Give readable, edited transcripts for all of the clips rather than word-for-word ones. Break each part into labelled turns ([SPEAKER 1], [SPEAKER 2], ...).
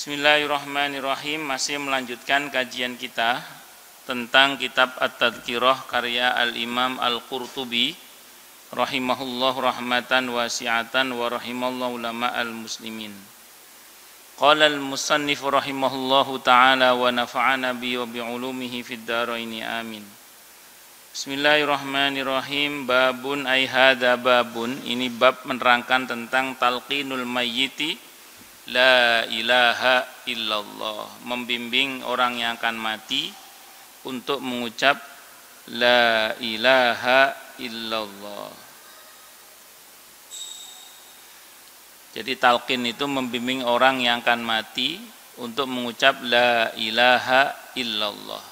[SPEAKER 1] Bismillahirrahmanirrahim. Masih melanjutkan kajian kita tentang kitab At-Tadhkirah karya Al-Imam Al-Qurtubi rahimahullah rahmatan wasi'atan wa rahimallahu ulama al-muslimin. Qala al-musannif rahimahullahu ta'ala wa nafa'ana bi wa bi'ulumihi fid dharaini amin. Bismillahirrahmanirrahim. Babun ay hadza babun. Ini bab menerangkan tentang talqinul mayyiti la ilaha illallah, membimbing orang yang akan mati untuk mengucap la ilaha illallah. Jadi talqin itu membimbing orang yang akan mati untuk mengucap la ilaha illallah.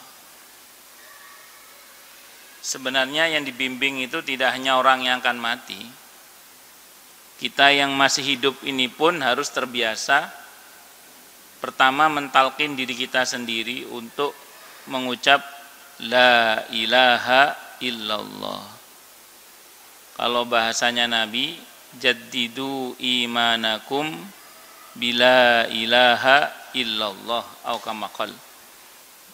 [SPEAKER 1] Sebenarnya yang dibimbing itu tidak hanya orang yang akan mati. Kita yang masih hidup ini pun harus terbiasa pertama mentalkin diri kita sendiri untuk mengucap la ilaha illallah. Kalau bahasanya Nabi, jaddidu imanakum bila ilaha illallah au kama qala.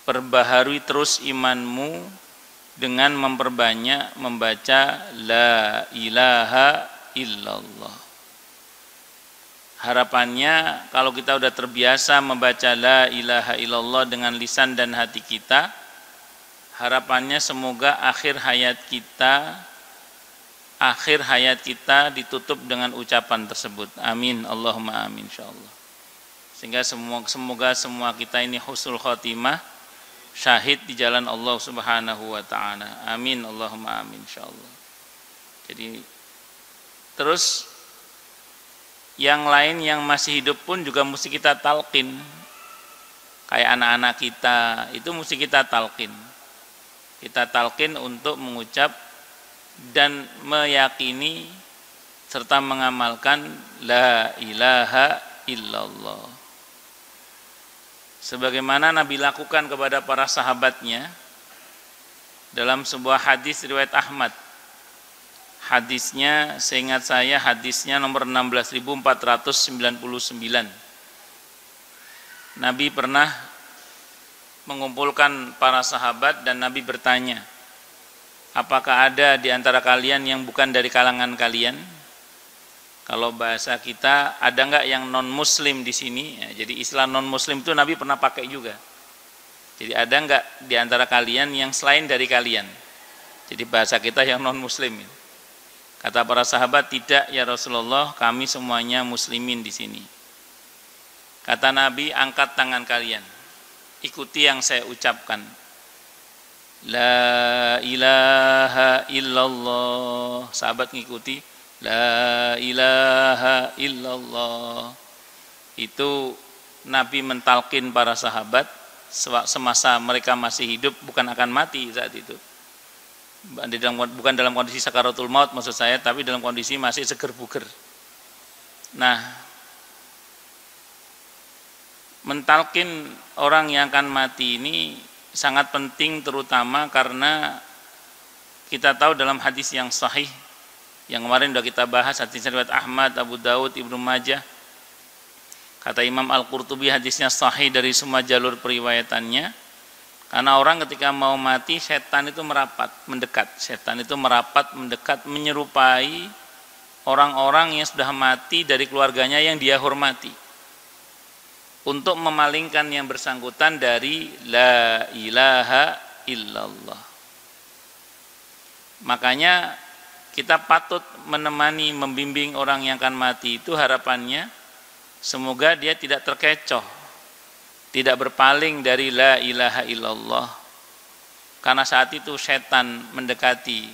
[SPEAKER 1] Perbaharui terus imanmu dengan memperbanyak membaca la ilaha illallah. Harapannya kalau kita sudah terbiasa membaca la ilaha illallah dengan lisan dan hati kita, harapannya semoga akhir hayat kita ditutup dengan ucapan tersebut. Amin, Allahumma amin insyaallah. Sehingga semoga semua kita ini husnul khotimah, syahid di jalan Allah Subhanahu wa taala. Amin, Allahumma amin insyaallah. Jadi terus yang lain yang masih hidup pun juga mesti kita talqin. Kayak anak-anak kita itu mesti kita talqin. Kita talqin untuk mengucap dan meyakini serta mengamalkan la ilaha illallah. Sebagaimana Nabi lakukan kepada para sahabatnya dalam sebuah hadis riwayat Ahmad. Hadisnya, seingat saya hadisnya nomor 16.499. Nabi pernah mengumpulkan para sahabat dan Nabi bertanya, apakah ada di antara kalian yang bukan dari kalangan kalian? Kalau bahasa kita, ada enggak yang non muslim di sini? Ya, jadi istilah non muslim itu Nabi pernah pakai juga. Jadi ada enggak di antara kalian yang selain dari kalian? Jadi bahasa kita yang non muslim. Kata para sahabat, tidak ya Rasulullah, kami semuanya muslimin di sini. Kata Nabi, angkat tangan kalian, ikuti yang saya ucapkan. La ilaha illallah. Sahabat ngikuti, la ilaha illallah. Itu Nabi mentalkin para sahabat semasa mereka masih hidup, bukan akan mati saat itu. Bukan dalam kondisi sakaratul maut maksud saya, tapi dalam kondisi masih seger buger. Nah, mentalkin orang yang akan mati ini sangat penting, terutama karena kita tahu dalam hadis yang sahih yang kemarin sudah kita bahas, hadis riwayat Ahmad, Abu Daud, Ibnu Majah. Kata Imam Al-Qurtubi hadisnya sahih dari semua jalur periwayatannya. Karena orang ketika mau mati, setan itu merapat, mendekat. Setan itu merapat, mendekat, menyerupai orang-orang yang sudah mati dari keluarganya yang dia hormati. Untuk memalingkan yang bersangkutan dari la ilaha illallah. Makanya kita patut menemani, membimbing orang yang akan mati itu, harapannya semoga dia tidak terkecoh, tidak berpaling dari la ilaha illallah. Karena saat itu setan mendekati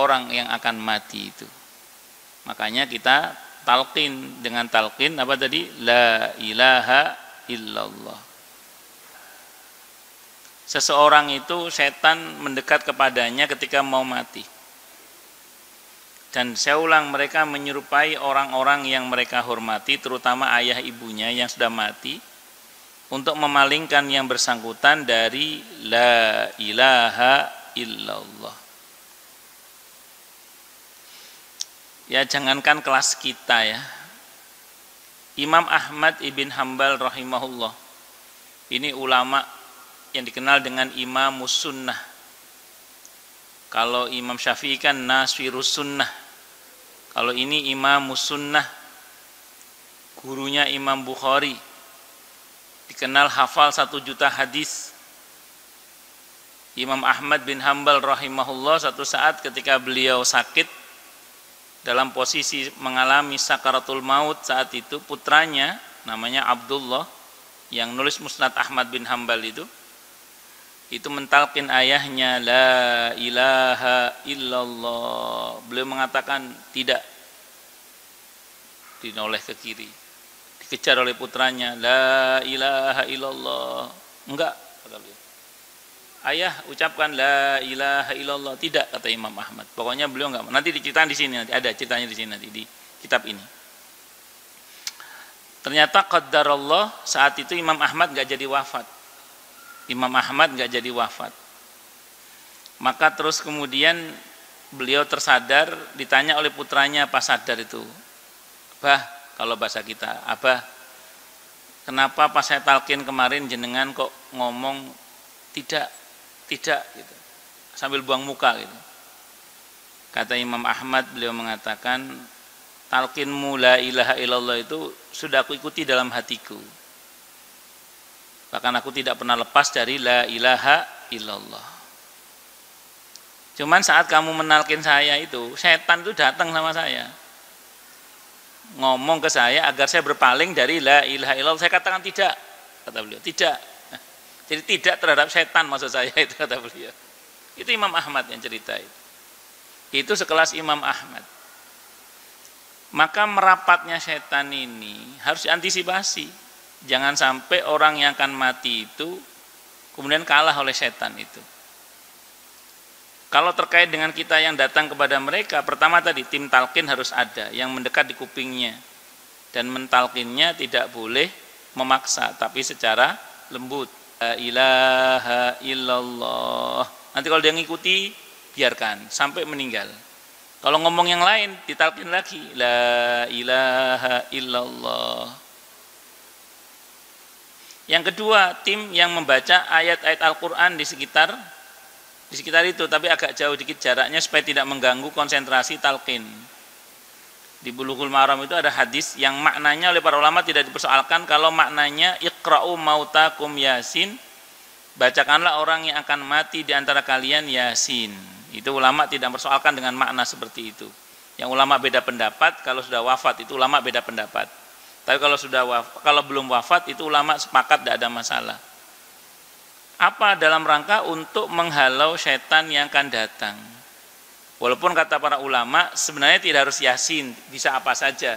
[SPEAKER 1] orang yang akan mati itu. Makanya kita talqin dengan talqin apa tadi? La ilaha illallah. seseorang itu setan mendekat kepadanya ketika mau mati. Dan saya ulang, mereka menyerupai orang-orang yang mereka hormati, terutama ayah ibunya yang sudah mati, untuk memalingkan yang bersangkutan dari la ilaha illallah. Ya, jangankan kelas kita ya. Imam Ahmad ibn Hanbal rahimahullah, ini ulama yang dikenal dengan Imamus Sunnah. Kalau Imam Syafi'i kan Nasirus Sunnah. Kalau ini Imamus Sunnah, gurunya Imam Bukhari, dikenal hafal 1 juta hadis. Imam Ahmad bin Hanbal rahimahullah satu saat ketika beliau sakit dalam posisi mengalami sakaratul maut, saat itu putranya namanya Abdullah yang nulis Musnad Ahmad bin Hanbal itu mentalkin ayahnya la ilaha illallah. Beliau mengatakan tidak, dinoleh ke kiri, dikejar oleh putranya, la ilaha illallah. Enggak, kata beliau. Ayah ucapkan la ilaha illallah. Tidak, kata Imam Ahmad. Pokoknya beliau enggak. Nanti diceritakan di sini, nanti ada ceritanya di sini nanti di kitab ini. Ternyata qaddarallah, saat itu Imam Ahmad enggak jadi wafat. Imam Ahmad enggak jadi wafat. Maka terus kemudian beliau tersadar, ditanya oleh putranya pas sadar itu, "Bah," kalau bahasa kita, "Abah, kenapa pas saya talqin kemarin jenengan kok ngomong tidak gitu, sambil buang muka gitu?" Kata Imam Ahmad, beliau mengatakan, "Talqinmu la ilaha illallah itu sudah aku ikuti dalam hatiku. Bahkan aku tidak pernah lepas dari la ilaha illallah. Cuman saat kamu menalkin saya itu, setan itu datang sama saya, ngomong ke saya agar saya berpaling dari la ilaha illallah." Saya katakan tidak, kata beliau, tidak. Jadi tidak terhadap setan maksud saya itu, kata beliau. Itu Imam Ahmad yang cerita itu. Itu sekelas Imam Ahmad. Maka merapatnya setan ini harus diantisipasi. Jangan sampai orang yang akan mati itu kemudian kalah oleh setan itu. Kalau terkait dengan kita yang datang kepada mereka, pertama tadi tim talqin harus ada yang mendekat di kupingnya, dan mentalqinnya tidak boleh memaksa, tapi secara lembut. La ilaha illallah. Nanti kalau dia ngikuti, biarkan sampai meninggal. Kalau ngomong yang lain, ditalqin lagi, la ilaha illallah. Yang kedua, tim yang membaca ayat-ayat Al-Quran di sekitar itu, tapi agak jauh dikit jaraknya supaya tidak mengganggu konsentrasi talqin. Di Bulughul Maram itu ada hadis yang maknanya oleh para ulama tidak dipersoalkan. Kalau maknanya iqra'u mautakum yasin, bacakanlah orang yang akan mati di antara kalian yasin. Itu ulama tidak mempersoalkan dengan makna seperti itu. Yang ulama beda pendapat, kalau sudah wafat itu ulama beda pendapat. Tapi kalau belum wafat itu ulama sepakat, tidak ada masalah. Apa? Dalam rangka untuk menghalau setan yang akan datang. Walaupun kata para ulama sebenarnya tidak harus yasin, bisa apa saja.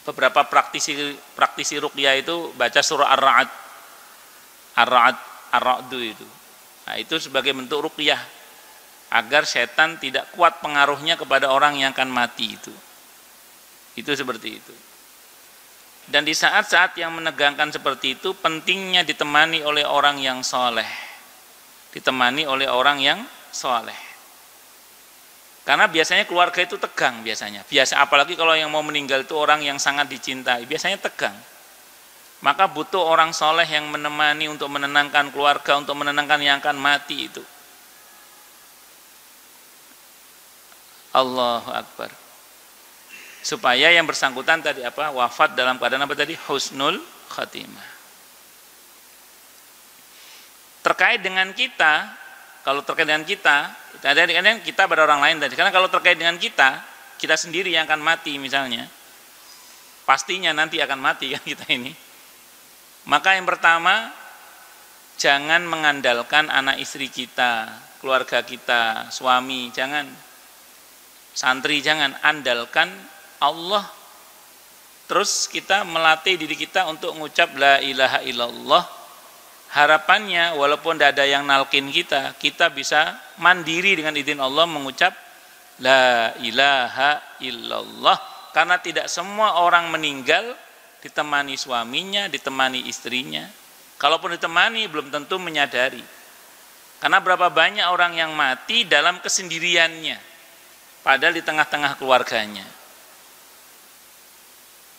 [SPEAKER 1] Beberapa praktisi ruqyah itu baca surah Ar-Ra'd itu. Nah, itu sebagai bentuk ruqyah agar setan tidak kuat pengaruhnya kepada orang yang akan mati itu. Itu seperti itu. Dan di saat-saat yang menegangkan seperti itu, pentingnya ditemani oleh orang yang soleh. Ditemani oleh orang yang soleh. Karena biasanya keluarga itu tegang biasanya. Apalagi kalau yang mau meninggal itu orang yang sangat dicintai, biasanya tegang. Maka butuh orang soleh yang menemani untuk menenangkan keluarga, untuk menenangkan yang akan mati itu. Allahu Akbar. Supaya yang bersangkutan tadi wafat dalam keadaan husnul khatimah. Terkait dengan kita, kalau terkait dengan kita pada orang lain tadi. Karena kalau terkait dengan kita sendiri yang akan mati misalnya, pastinya nanti akan mati kan kita ini. Maka yang pertama, jangan mengandalkan anak istri kita, keluarga kita, suami, jangan. Santri jangan, andalkan Allah. Terus kita melatih diri kita untuk mengucap la ilaha illallah harapannya walaupun tidak ada yang nalkin kita, kita bisa mandiri dengan izin Allah mengucap la ilaha illallah, karena tidak semua orang meninggal ditemani suaminya, ditemani istrinya. Kalaupun ditemani belum tentu menyadari. Karena berapa banyak orang yang mati dalam kesendiriannya, padahal di tengah-tengah keluarganya.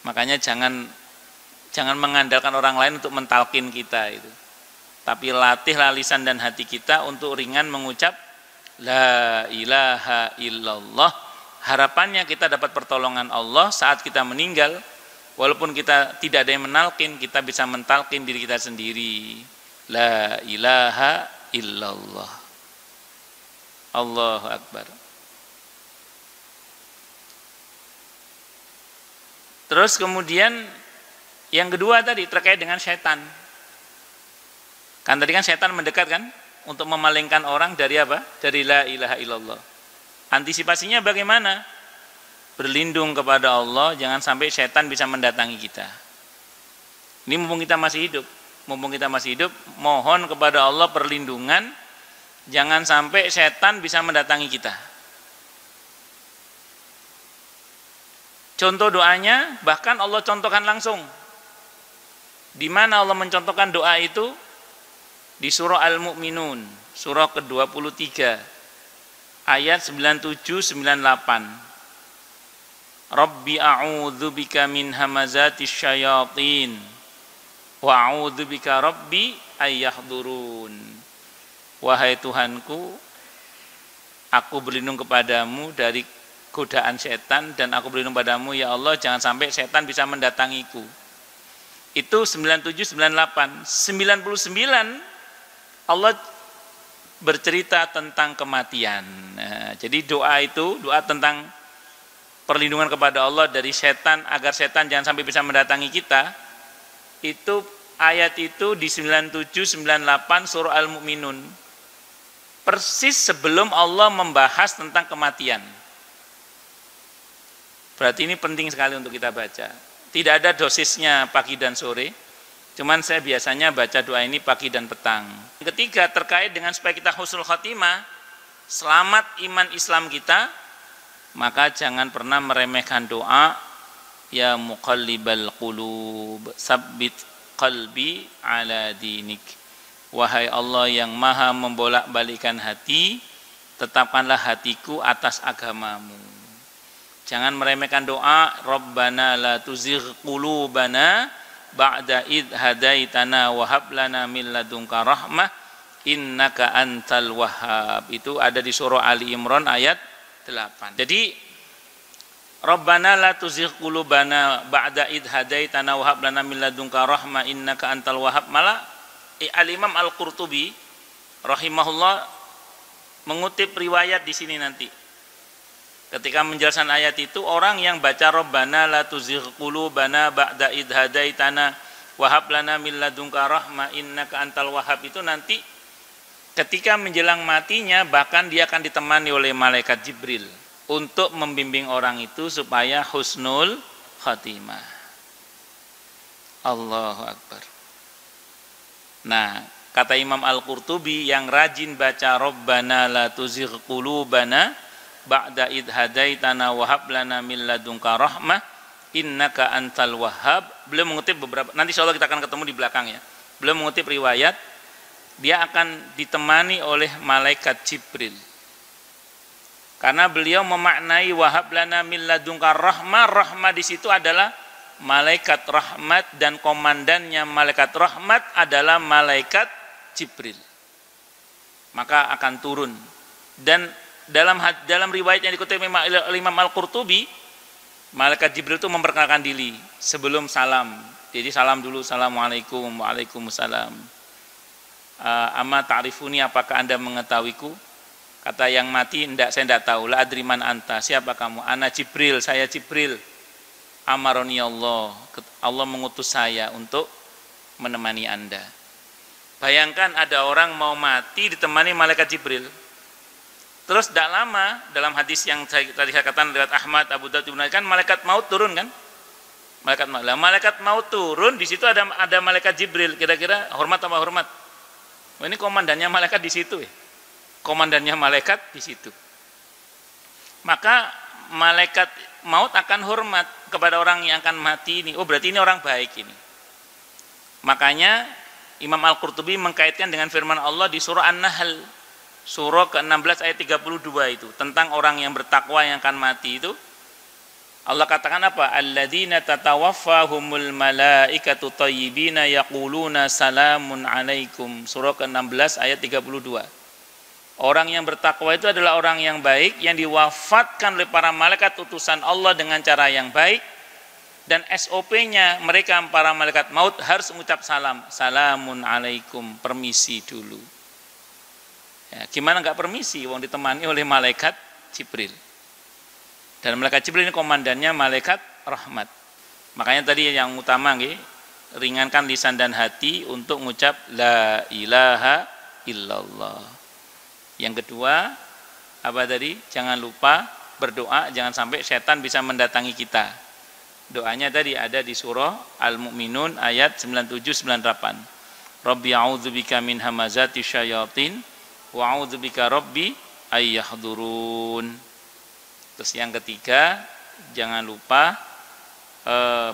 [SPEAKER 1] Makanya jangan mengandalkan orang lain untuk mentalkin kita itu. Tapi latihlah lisan dan hati kita untuk ringan mengucap la ilaha illallah. Harapannya kita dapat pertolongan Allah saat kita meninggal. Walaupun kita tidak ada yang menalkin, kita bisa mentalkin diri kita sendiri. La ilaha illallah. Allahu Akbar. Terus kemudian yang kedua tadi terkait dengan setan. Kan tadi kan setan mendekat kan untuk memalingkan orang dari apa? Dari la ilaha illallah. Antisipasinya bagaimana? Berlindung kepada Allah, jangan sampai setan bisa mendatangi kita. Ini mumpung kita masih hidup. Mumpung kita masih hidup, mohon kepada Allah perlindungan, jangan sampai setan bisa mendatangi kita. Contoh doanya, bahkan Allah contohkan langsung. Di mana Allah mencontohkan doa itu? Di surah Al-Mu'minun, surah ke-23, ayat 97-98. Rabbi a'udzubika min hamazatis syayatin wa a'udzubika rabbi ayyahdurun. Wahai Tuhanku, aku berlindung kepadamu dari godaan setan, dan aku berlindung padamu ya Allah, jangan sampai setan bisa mendatangiku. Itu 97-98. 99 Allah bercerita tentang kematian. Nah, jadi doa itu, doa tentang perlindungan kepada Allah dari setan, agar setan jangan sampai bisa mendatangi kita, itu ayat itu di 97-98 surah Al-Mu'minun, persis sebelum Allah membahas tentang kematian. Berarti ini penting sekali untuk kita baca. Tidak ada dosisnya pagi dan sore, cuman saya biasanya baca doa ini pagi dan petang. Ketiga, terkait dengan supaya kita husnul khotimah, selamat iman Islam kita, maka jangan pernah meremehkan doa ya muqallibal qulub sabbit qalbi ala dinik. Wahai Allah yang maha membolak-balikan hati, tetapkanlah hatiku atas agamamu. Jangan meremehkan doa Rabbana la tuzigh qulubana ba'da id hadaitana wa hab lana min ladunka rahmah innaka antal wahhab. Itu ada di surah Ali Imran ayat 8. Jadi Rabbana la tuzigh qulubana ba'da id hadaitana wa hab lana min ladunka rahmah innaka antal wahhab. Malah Al-Imam Al-Qurtubi rahimahullah mengutip riwayat di sini nanti. Ketika menjelaskan ayat itu, orang yang baca Rabbana la tuzigh qulubana ba'da id hadaitana wa hab lana min ladunka rahmah innaka antal wahhab, itu nanti ketika menjelang matinya bahkan dia akan ditemani oleh malaikat Jibril untuk membimbing orang itu supaya husnul khatimah. Allahu Akbar. Nah, kata Imam Al-Qurtubi, yang rajin baca Rabbana la tuzigh qulubana ba'da id hadaitana wa hab lana min ladunka rahmah innaka antal wahhab, beliau mengutip beberapa, nanti insyaallah kita akan ketemu di belakang ya. Beliau mengutip riwayat, dia akan ditemani oleh malaikat Jibril. Karena beliau memaknai wa hab lana min ladunka rahmah, rahmah di situ adalah malaikat rahmat, dan komandannya malaikat rahmat adalah malaikat Jibril. Maka akan turun. Dan dalam riwayat yang dikutip Imam Al-Qurtubi, malaikat Jibril itu memperkenalkan diri sebelum salam. Jadi salam dulu, assalamualaikum, waalaikumsalam. Amma ta'rifuni, apakah Anda mengetahuiku? Kata yang mati, enggak, saya enggak tahu. La adriman anta, siapa kamu? Ana Jibril, saya Jibril. Amaroni Allah, Allah mengutus saya untuk menemani Anda. Bayangkan ada orang mau mati ditemani malaikat Jibril. Terus tidak lama, dalam hadis yang tadi saya katakan lewat Ahmad, Abu Daud, kan malaikat maut turun kan? Malaikat maut turun, di situ ada malaikat Jibril. Kira-kira hormat apa hormat? Oh, ini komandannya malaikat di situ ya. Komandannya malaikat di situ. Maka malaikat maut akan hormat kepada orang yang akan mati ini. Oh, berarti ini orang baik ini. Makanya Imam Al-Qurtubi mengkaitkan dengan firman Allah di surah An-Nahl, surah ke-16 ayat 32 itu, tentang orang yang bertakwa yang akan mati itu. Allah katakan apa? Alladzina tatawaffahumul malaikatu thayyibina yaquluna salamun alaikum. Surah ke-16 ayat 32. Orang yang bertakwa itu adalah orang yang baik yang diwafatkan oleh para malaikat utusan Allah dengan cara yang baik, dan SOP-nya mereka para malaikat maut harus mengucap salam. Salamun alaikum, permisi dulu. Ya, gimana enggak permisi? Wong ditemani oleh malaikat Jibril. Dan malaikat Jibril ini komandannya malaikat rahmat. Makanya tadi yang utama ringankan lisan dan hati untuk mengucap la ilaha illallah. Yang kedua, apa tadi? Jangan lupa berdoa, jangan sampai setan bisa mendatangi kita. Doanya tadi ada di surah Al-Mu'minun ayat 97-98. Rabbi a'udzubika min hamazati syayatin wa a'udzubika rabbi ayyahdurun. Terus yang ketiga, jangan lupa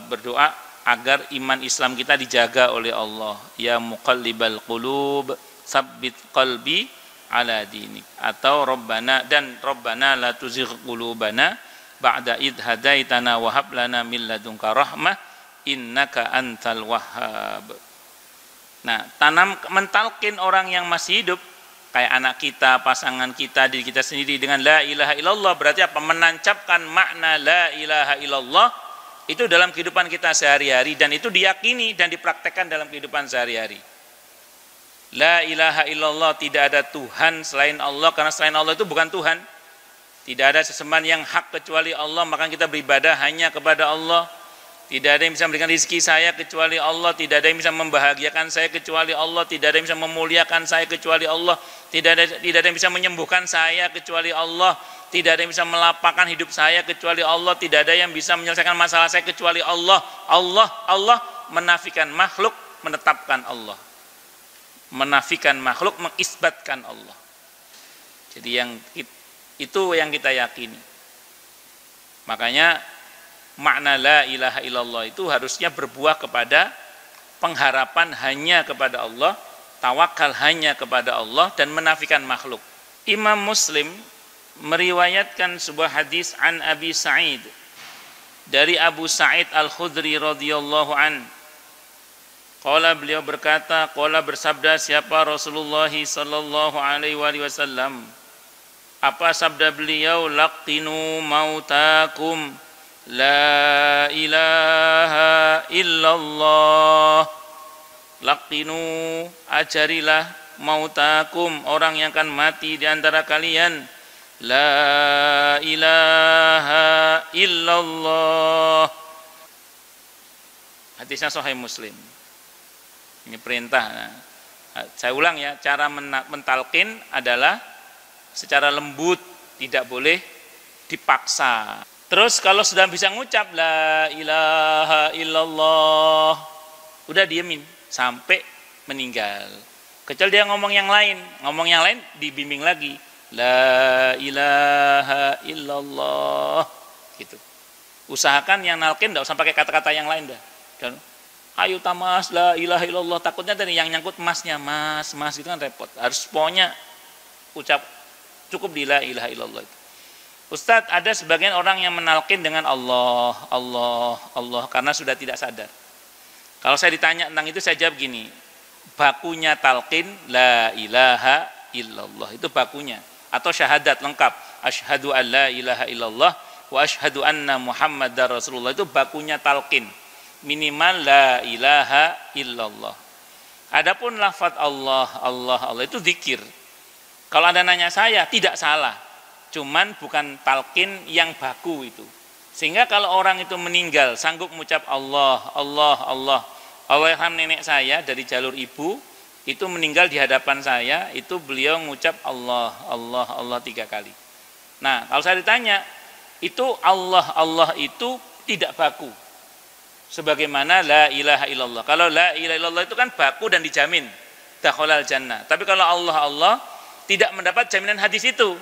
[SPEAKER 1] berdoa agar iman Islam kita dijaga oleh Allah. Ya muqallibal qulub, tsabbit qalbi ala dinik. Atau Rabbana la tuzigh qulubana ba'da id hadaitana wa hab lana min ladunka rahmah innaka antal wahhab. Nah, mentalkin orang yang masih hidup, kayak anak kita, pasangan kita, diri kita sendiri dengan la ilaha illallah, berarti apa? Menancapkan makna la ilaha illallah itu dalam kehidupan kita sehari-hari, dan itu diyakini dan dipraktekkan dalam kehidupan sehari-hari. La ilaha illallah, tidak ada Tuhan selain Allah, karena selain Allah itu bukan Tuhan. Tidak ada sesembahan yang hak kecuali Allah, maka kita beribadah hanya kepada Allah. Tidak ada yang bisa memberikan rezeki saya kecuali Allah, tidak ada yang bisa membahagiakan saya kecuali Allah, tidak ada yang bisa memuliakan saya kecuali Allah, tidak ada yang bisa menyembuhkan saya kecuali Allah, tidak ada yang bisa melapangkan hidup saya kecuali Allah, tidak ada yang bisa menyelesaikan masalah saya kecuali Allah. Allah menafikan makhluk, menetapkan Allah. Menafikan makhluk, mengisbatkan Allah. Jadi itu yang kita yakini. Makanya makna la ilaha illallah itu harusnya berbuah kepada pengharapan hanya kepada Allah, tawakal hanya kepada Allah, dan menafikan makhluk. Imam Muslim meriwayatkan sebuah hadis an Abi Sa'id, dari Abu Sa'id Al-Khudri radhiyallahu an. Qala, beliau berkata, qala bersabda siapa? Rasulullah sallallahu alaihi wasallam. Apa sabda beliau? Laqinu mautakum la ilaha illallah. Laqinu, ajarilah mautakum, orang yang akan mati di antara kalian, la ilaha illallah. Hadisnya Sahih Muslim. Ini perintah. Nah, saya ulang ya, cara mentalkin adalah secara lembut, tidak boleh dipaksa. Terus kalau sudah bisa ngucap la ilaha illallah, udah diemin sampai meninggal. Kecuali dia ngomong yang lain dibimbing lagi, la ilaha illallah gitu. Usahakan yang nalkin enggak usah pakai kata-kata yang lain dah. Dan ayo tamas la ilaha illallah, takutnya tadi yang nyangkut masnya, mas gitu kan repot. Harus pokoknya ucap cukup di la ilaha illallah itu. Ustadz, ada sebagian orang yang menalkin dengan Allah karena sudah tidak sadar. Kalau saya ditanya tentang itu, saya jawab gini, bakunya talqin la ilaha illallah, itu bakunya, atau syahadat lengkap, asyhadu an la ilaha illallah wa asyhadu anna muhammadar rasulullah, itu bakunya talqin. Minimal la ilaha illallah. Adapun lafaz Allah itu zikir. Kalau Anda nanya saya, tidak salah. Cuman bukan talqin yang baku itu. Sehingga kalau orang itu meninggal sanggup mengucap Allah yang nenek saya dari jalur ibu itu meninggal di hadapan saya, itu beliau mengucap Allah 3 kali. Nah, kalau saya ditanya, itu Allah itu tidak baku. Sebagaimana la ilaha illallah. Kalau la ilaha illallah itu kan baku dan dijamin. dakhalal jannah. Tapi kalau Allah tidak mendapat jaminan hadis itu,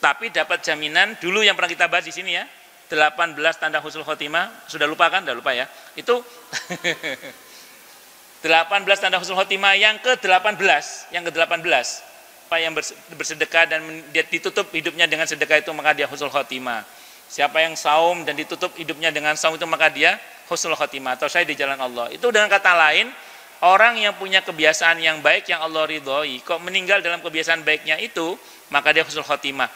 [SPEAKER 1] tapi dapat jaminan dulu yang pernah kita bahas di sini ya, 18 tanda husnul khotimah. Sudah lupa kan? Sudah lupa ya. Itu 18 tanda husnul khotimah yang ke-18, apa yang bersedekah dan dia ditutup hidupnya dengan sedekah itu maka dia husnul khotimah. Siapa yang saum dan ditutup hidupnya dengan saum itu maka dia husnul khotimah atau syahid di jalan Allah. Itu dengan kata lain, orang yang punya kebiasaan yang baik yang Allah ridhoi, kok meninggal dalam kebiasaan baiknya itu, maka dia husnul khotimah.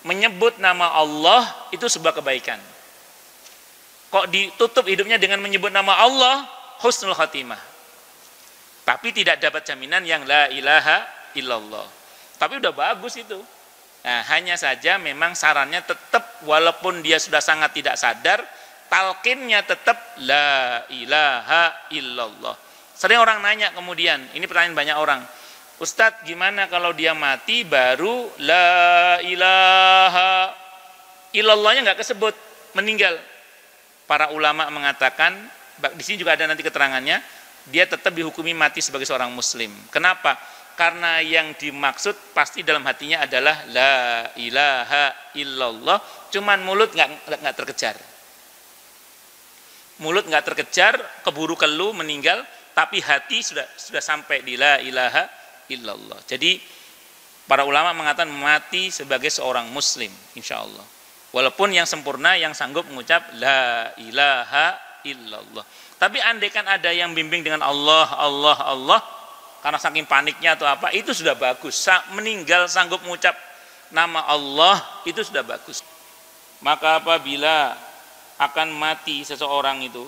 [SPEAKER 1] Menyebut nama Allah itu sebuah kebaikan. Kok ditutup hidupnya dengan menyebut nama Allah, husnul khotimah. Tapi tidak dapat jaminan yang la ilaha illallah. Tapi udah bagus itu. Nah, hanya saja memang sarannya tetap walaupun dia sudah sangat tidak sadar, talqinnya tetap la ilaha illallah. Sering orang nanya kemudian, ini pertanyaan banyak orang, Ustadz gimana kalau dia mati baru la ilaha illallahnya nggak kesebut, meninggal. Para ulama mengatakan, di sini juga ada nanti keterangannya, dia tetap dihukumi mati sebagai seorang muslim. Kenapa? Karena yang dimaksud pasti dalam hatinya adalah la ilaha illallah, cuman mulut nggak terkejar. Mulut nggak terkejar, keburu kelu meninggal, tapi hati sudah sampai di la ilaha illallah. Jadi para ulama mengatakan mati sebagai seorang muslim, insya Allah. Walaupun yang sempurna yang sanggup mengucap la ilaha illallah. Tapi andaikan ada yang bimbing dengan Allah, Allah, Allah, karena saking paniknya atau apa, itu sudah bagus. Meninggal sanggup mengucap nama Allah, itu sudah bagus. Maka apabila akan mati seseorang itu,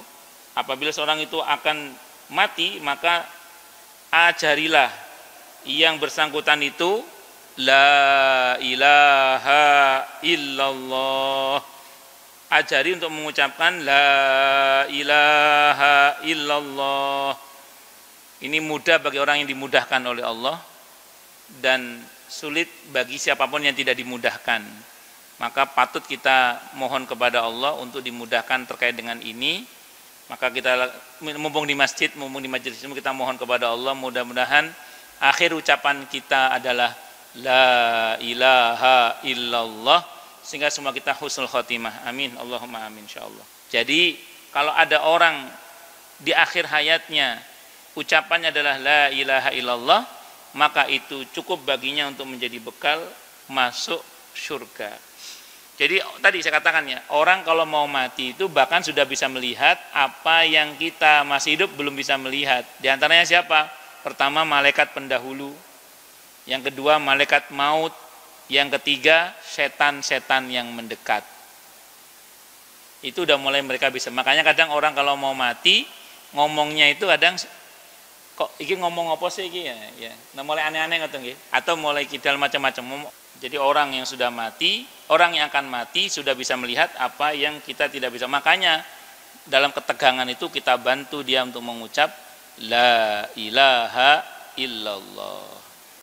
[SPEAKER 1] apabila seorang itu akan mati, maka ajarilah yang bersangkutan itu la ilaha illallah. Ajari untuk mengucapkan la ilaha illallah. Ini mudah bagi orang yang dimudahkan oleh Allah dan sulit bagi siapapun yang tidak dimudahkan. Maka patut kita mohon kepada Allah untuk dimudahkan terkait dengan ini. Maka kita mumpung di masjid, mumpung di majelis ilmu, kita mohon kepada Allah mudah-mudahan akhir ucapan kita adalah la ilaha illallah sehingga semua kita husnul khotimah. Amin. Allahumma amin insyaallah. Jadi kalau ada orang di akhir hayatnya ucapannya adalah la ilaha illallah, maka itu cukup baginya untuk menjadi bekal masuk surga. Jadi tadi saya katakan ya, orang kalau mau mati itu bahkan sudah bisa melihat apa yang kita masih hidup belum bisa melihat. Di antaranya siapa? Pertama malaikat pendahulu, yang kedua malaikat maut, yang ketiga setan-setan yang mendekat. Itu udah mulai mereka bisa. Makanya kadang orang kalau mau mati ngomongnya itu kadang kok iki ngomong apa sih iki ya. Nah, mulai aneh-aneh ngoten nggih atau mulai kidal macam-macam. Jadi orang yang sudah mati, orang yang akan mati sudah bisa melihat apa yang kita tidak bisa. Makanya dalam ketegangan itu kita bantu dia untuk mengucap la ilaha illallah.